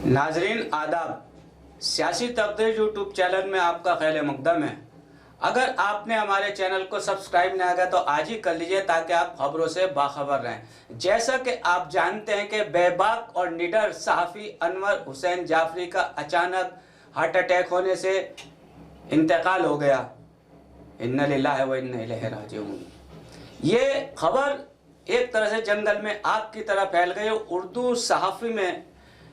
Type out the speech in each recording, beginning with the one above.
नाजरीन आदाब, सियासी तकदीर यूट्यूब चैनल में आपका खैर मकदम है। अगर आपने हमारे चैनल को सब्सक्राइब नहीं किया तो आज ही कर लीजिए ताकि आप खबरों से बाखबर रहें। जैसा कि आप जानते हैं कि बेबाक और निडर सहाफ़ी अनवर हुसैन जाफरी का अचानक हार्ट अटैक होने से इंतकाल हो गया। इन्ना लिल्लाहि व इन्ना इलैहि राजिऊन। ये खबर एक तरह से जंगल में आग की तरह फैल गई। उर्दू सहाफ़ी में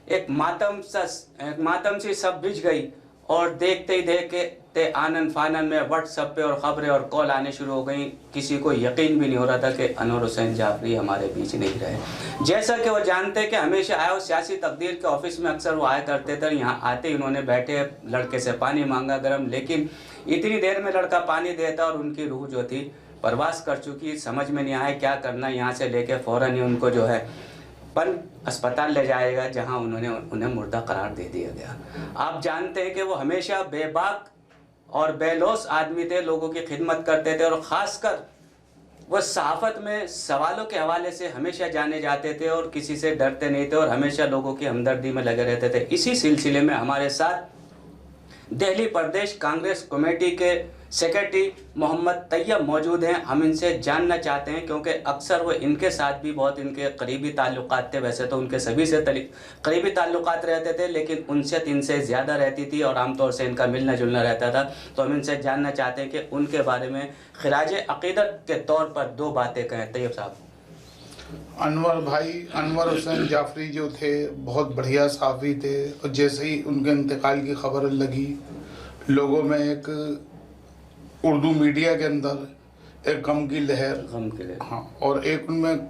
एक मातम सी सब बिछ गई और देखते ही देखते आनन फानन में व्हाट्सएप पे और ख़बरें और कॉल आने शुरू हो गई। किसी को यकीन भी नहीं हो रहा था कि अनवर हुसैन जाफरी हमारे बीच नहीं रहे। जैसा कि वो जानते कि हमेशा आए, सियासी तकदीर के ऑफिस में अक्सर वो आया करते थे। यहाँ आते ही उन्होंने बैठे लड़के से पानी मांगा गर्म, लेकिन इतनी देर में लड़का पानी देता और उनकी रूह जो थी परवास कर चुकी। समझ में नहीं आया क्या करना। यहाँ से लेके फ़ौरन ही उनको जो है पन अस्पताल ले जाएगा, जहां उन्हें मुर्दा करार दे दिया गया। आप जानते हैं कि वो हमेशा बेबाक और बेलौस आदमी थे, लोगों की खिदमत करते थे और ख़ासकर वो सहाफ़त में सवालों के हवाले से हमेशा जाने जाते थे और किसी से डरते नहीं थे और हमेशा लोगों की हमदर्दी में लगे रहते थे। इसी सिलसिले में हमारे साथ दिल्ली प्रदेश कांग्रेस कमेटी के सेक्रेटरी मोहम्मद तैयब मौजूद हैं। हम इनसे जानना चाहते हैं क्योंकि अक्सर वो इनके साथ भी बहुत इनके करीबी ताल्लुकात थे। वैसे तो उनके सभी से करीबी ताल्लुकात रहते थे, लेकिन उनसे इनसे ज़्यादा रहती थी और आमतौर से इनका मिलना जुलना रहता था। तो हम इनसे जानना चाहते हैं कि उनके बारे में खिराज अक़ीदत के तौर पर दो बातें कहें। तैयब साहब। अनवर हुसैन जाफरी जो थे बहुत बढ़िया सहाफ़ी थे और जैसे ही उनके इंतकाल की खबर लगी, लोगों में एक उर्दू मीडिया के अंदर एक गम की लहर। हाँ, और एक उनमें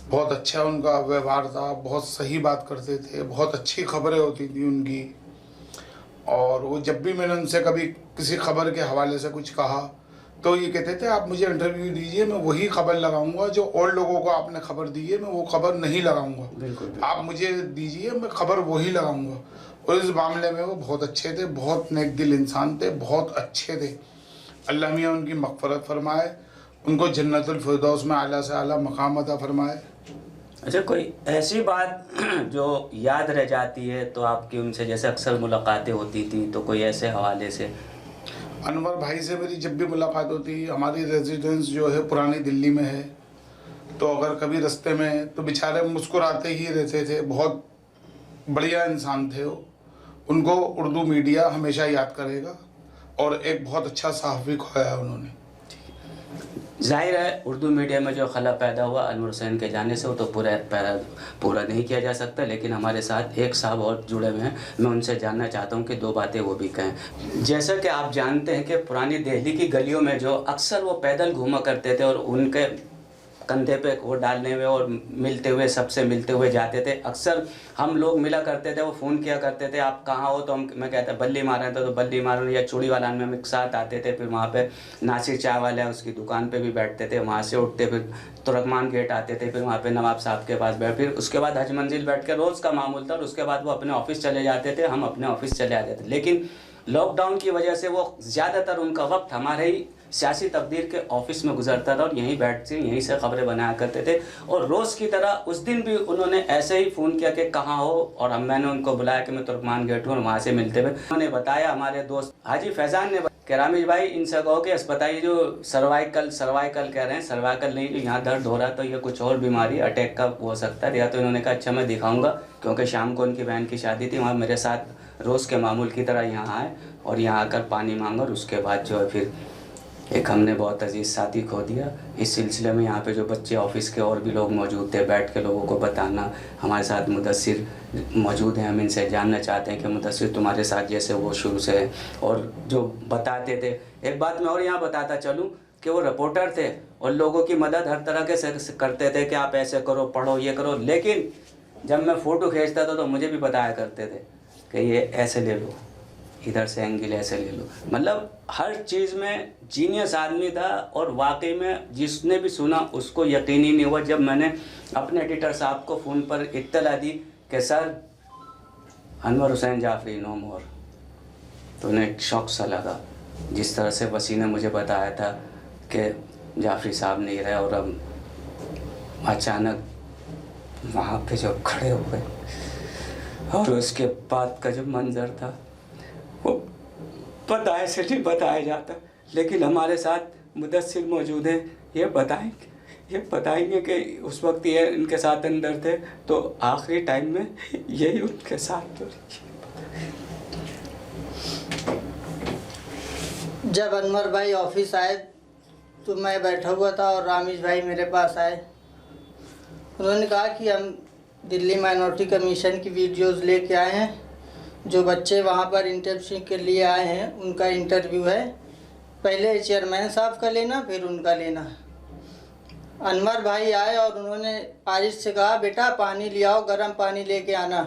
बहुत अच्छा उनका व्यवहार था, बहुत सही बात करते थे, बहुत अच्छी खबरें होती थी उनकी। और वो जब भी मैंने उनसे कभी किसी खबर के हवाले से कुछ कहा तो ये कहते थे आप मुझे इंटरव्यू दीजिए, मैं वही खबर लगाऊंगा जो और लोगों को आपने खबर दी है, मैं वो खबर नहीं लगाऊंगा। बिल्कुल। आप मुझे दीजिए, मैं खबर वही लगाऊंगा। और इस मामले में वो बहुत अच्छे थे, बहुत नेक दिल इंसान थे, बहुत अच्छे थे। अल्लाह मियाँ उनकी मग़फ़िरत फरमाए, उनको जन्नतुल फिरदौस में आला से आला मकाम अता फरमाए। अच्छा, कोई ऐसी बात जो याद रह जाती है तो आपकी उनसे जैसे अक्सर मुलाकातें होती थी, तो कोई ऐसे हवाले से? अनवर भाई से मेरी जब भी मुलाकात होती, हमारी रेजिडेंस जो है पुरानी दिल्ली में है, तो अगर कभी रास्ते में तो बेचारे मुस्कुराते ही रहते थे। बहुत बढ़िया इंसान थे वो। उनको उर्दू मीडिया हमेशा याद करेगा और एक बहुत अच्छा सहाफ़ी खोया उन्होंने। जाहिर है उर्दू मीडिया में जो खला पैदा हुआ अनवर हुसैन के जाने से, वो तो पूरा नहीं किया जा सकता। लेकिन हमारे साथ एक साहब और जुड़े हुए हैं, मैं उनसे जानना चाहता हूं कि दो बातें वो भी कहें। जैसा कि आप जानते हैं कि पुरानी दिल्ली की गलियों में जो अक्सर वो पैदल घूमा करते थे और उनके कंधे पे वो डालने हुए और मिलते हुए सबसे मिलते हुए जाते थे। अक्सर हम लोग मिला करते थे, वो फ़ोन किया करते थे आप कहाँ हो, तो मैं कहता बल्ली मार रहे थे तो बल्ली मार, या चूड़ी वाला में हम एक साथ आते थे। फिर वहाँ पे नासिर चाय वाला है, उसकी दुकान पे भी बैठते थे। वहाँ से उठते फिर तुर्कमान गेट आते थे, फिर वहाँ पे नवाब साहब के पास बैठ, फिर उसके बाद हज मंजिल बैठ के रोज़ का मामूल था। और उसके बाद वो अपने ऑफिस चले जाते थे, हम अपने ऑफिस चले आते थे। लेकिन लॉकडाउन की वजह से वो ज़्यादातर उनका वक्त हमारे ही सियासी तकदीर के ऑफिस में गुजरता था और यहीं बैठते यहीं से खबरें बनाया करते थे। और रोज़ की तरह उस दिन भी उन्होंने ऐसे ही फ़ोन किया कि कहाँ हो, और मैंने उनको बुलाया कि मैं तुर्कमान गेट हूँ और वहाँ से मिलते हुए उन्होंने बताया। हमारे दोस्त हाजी फैज़ान ने कि रामेश भाई इनसे कहो कि अस्पताल जो सर्वाइकल कह रहे हैं, सर्वाइकल नहीं, जो यहाँ दर्द हो रहा है तो ये कुछ और बीमारी अटैक का हो सकता है। या तो इन्होंने कहा अच्छा मैं दिखाऊंगा, क्योंकि शाम को उनकी बहन की शादी थी। वहाँ मेरे साथ रोज़ के मामूल की तरह यहाँ आए और यहाँ आकर पानी मांगा और उसके बाद जो है फिर एक हमने बहुत अजीज़ साथी खो दिया। इस सिलसिले में यहाँ पे जो बच्चे ऑफिस के और भी लोग मौजूद थे, बैठ के लोगों को बताना। हमारे साथ मुदस्सिर मौजूद हैं, हम इनसे जानना चाहते हैं कि मुदस्सिर तुम्हारे साथ जैसे वो शुरू से है और जो बताते थे। एक बात मैं और यहाँ बताता चलूँ कि वो रिपोर्टर थे और लोगों की मदद हर तरह के से करते थे कि आप ऐसे करो, पढ़ो, ये करो। लेकिन जब मैं फ़ोटो खींचता था तो मुझे भी बताया करते थे कि ये ऐसे ले लो, इधर से एंगल ऐसे ले लो। मतलब हर चीज़ में जीनियस आदमी था। और वाकई में जिसने भी सुना उसको यकीन ही नहीं हुआ जब मैंने अपने एडिटर साहब को फ़ोन पर इत्तला दी कि सर अनवर हुसैन जाफरी नो मोर, तो उन्हें एक शौक सा लगा। जिस तरह से वसी ने मुझे बताया था कि जाफरी साहब नहीं रहे और अब अचानक वहाँ पे जो खड़े हो गए, और उसके बाद का जो मंजर था वो बताए से नहीं बताया जाता, लेकिन हमारे साथ मुदस्सिर मौजूद है, ये बताएंगे कि उस वक्त ये इनके साथ अंदर थे तो आखिरी टाइम में यही उनके साथ तो। जब अनवर भाई ऑफिस आए तो मैं बैठा हुआ था और रामेश भाई मेरे पास आए। उन्होंने कहा कि हम दिल्ली माइनॉरिटी कमीशन की वीडियोस लेके आए हैं, जो बच्चे वहाँ पर इंटर्नशिप के लिए आए हैं उनका इंटरव्यू है, पहले चेयरमैन साहब का लेना फिर उनका लेना। अनवर भाई आए और उन्होंने आरिश से कहा बेटा पानी ले आओ, गर्म पानी लेके आना।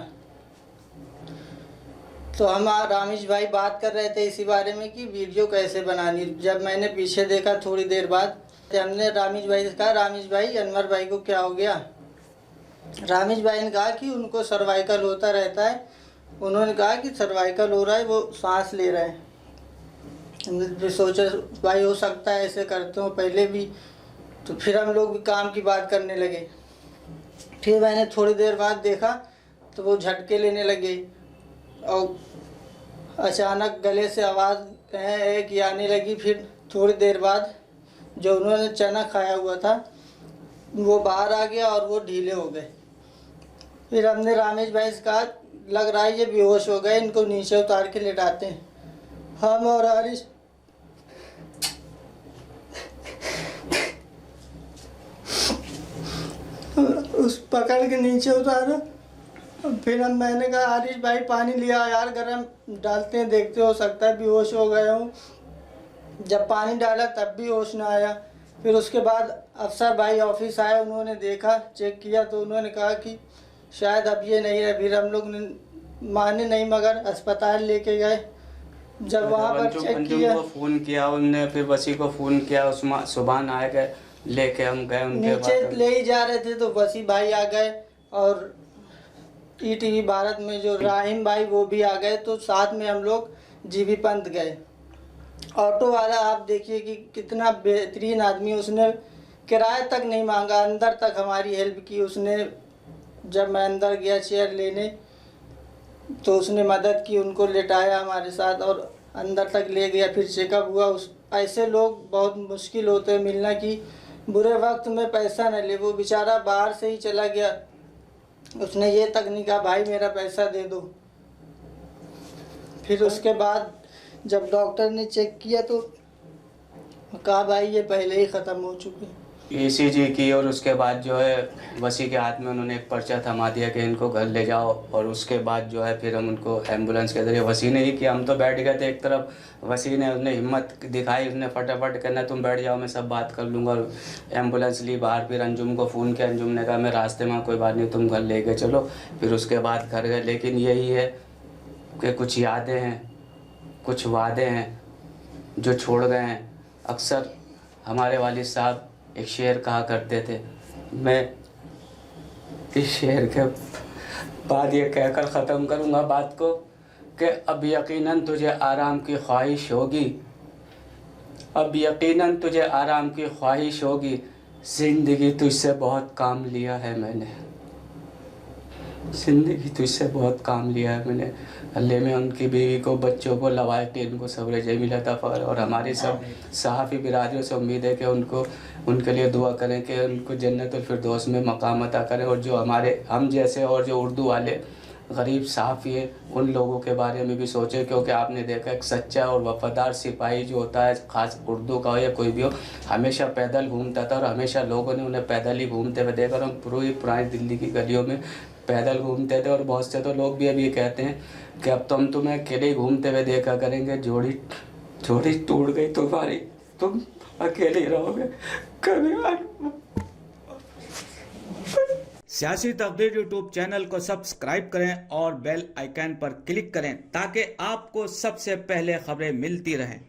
तो हम रामेश भाई बात कर रहे थे इसी बारे में कि वीडियो कैसे बनानी। जब मैंने पीछे देखा थोड़ी देर बाद हमने रामेश भाई से कहा रामेश भाई अनवर भाई को क्या हो गया। रामेश भाई ने कहा कि उनको सर्वाइकल होता रहता है। उन्होंने कहा कि सर्वाइकल हो रहा है, वो सांस ले रहे हैं। हमने सोचा भाई हो सकता है ऐसे करते हो पहले भी, तो फिर हम लोग भी काम की बात करने लगे। फिर मैंने थोड़ी देर बाद देखा तो वो झटके लेने लगे और अचानक गले से आवाज़ की आने लगी। फिर थोड़ी देर बाद जो उन्होंने चना खाया हुआ था वो बाहर आ गया और वो ढीले हो गए। फिर हमने रामेश भाई से कहा लग रहा है ये बेहोश हो गए, इनको नीचे उतार के लेटाते हैं। हम और आरिश उस पकड़ के नीचे उतारा। फिर मैंने कहा आरिश भाई पानी लिया यार, गरम डालते हैं, देखते हो सकता है बेहोश हो गए हूँ। जब पानी डाला तब भी होश ना आया। फिर उसके बाद अफसर भाई ऑफिस आए, उन्होंने देखा चेक किया तो उन्होंने कहा कि शायद अब ये नहीं है। फिर हम लोग ने माने नहीं मगर अस्पताल लेके गए। जब वहाँ पर चेक किया को फ़ोन किया उनने, फिर वसी को फ़ोन किया, उस्मान सुभान आए गए लेके हम गए उनके नीचे ले ही जा रहे थे तो वसी भाई आ गए और ईटीवी भारत में जो राहिम भाई वो भी आ गए। तो साथ में हम लोग जीबी पंत गए। ऑटो वाला आप देखिए कि कितना बेहतरीन आदमी, उसने किराया तक नहीं मांगा, अंदर तक हमारी हेल्प की उसने। जब मैं अंदर गया चेयर लेने तो उसने मदद की, उनको लेटाया हमारे साथ और अंदर तक ले गया। फिर चेकअप हुआ। ऐसे लोग बहुत मुश्किल होते हैं मिलना कि बुरे वक्त में पैसा न ले। वो बेचारा बाहर से ही चला गया, उसने ये तक नहीं कहा भाई मेरा पैसा दे दो। फिर उसके बाद जब डॉक्टर ने चेक किया तो कहा भाई ये पहले ही ख़त्म हो चुके। ECG की और उसके बाद जो है वसी के हाथ में उन्होंने एक पर्चा थमा दिया कि इनको घर ले जाओ। और उसके बाद जो है फिर हम उनको एम्बुलेंस के ज़रिए, वसी ने ही किया, हम तो बैठ गए थे एक तरफ, वसी ने उसने हिम्मत दिखाई, उसने फटाफट कहना तुम बैठ जाओ मैं सब बात कर लूँगा। और एम्बुलेंस ली बाहर। फिर अंजुम को फ़ोन किया, अंजुम ने कहा मैं रास्ते में कोई बात नहीं तुम घर ले के चलो। फिर उसके बाद घर गए। लेकिन यही है कि कुछ यादें हैं, कुछ वादे हैं जो छोड़ गए हैं। अक्सर हमारे वालिद साहब एक शेर कहा करते थे, मैं इस शेर के बाद ये कहकर ख़त्म करूँगा बात को कि अब यकीनन तुझे आराम की ख्वाहिश होगी, अब यकीनन तुझे आराम की ख्वाहिश होगी, ज़िंदगी तुझसे बहुत काम लिया है मैंने, ज़िंदगी तुझसे बहुत काम लिया है मैंने। अल्लाह में उनकी बीवी को, बच्चों को, लवाइटीन को सब्र जमील अता फरमाए। और हमारी सब सहाफ़ी बिरादरियों से उम्मीद है कि उनके लिए दुआ करें कि उनको जन्नतुल फिरदौस में मकाम अता करें। और जो हमारे हम जैसे और जो उर्दू वाले गरीब सहाफ़ी है उन लोगों के बारे में भी सोचें, क्योंकि आपने देखा एक सच्चा और वफ़ादार सिपाही जो होता है, ख़ास उर्दू का हो या कोई भी हो, हमेशा पैदल घूमता था। और हमेशा लोगों ने उन्हें पैदल ही घूमते हुए देखा। और हम पूरी पुरानी दिल्ली की गलियों में पैदल घूमते थे। और बहुत से तो लोग भी अभी कहते हैं कि अब तो हम तुम्हें अकेले ही घूमते हुए देखा करेंगे, जोड़ी टूट गई तुम्हारी, तुम अकेले ही रहोगे कभी। सियासी तकदीर यूट्यूब चैनल को सब्सक्राइब करें और बेल आइकन पर क्लिक करें ताकि आपको सबसे पहले खबरें मिलती रहें।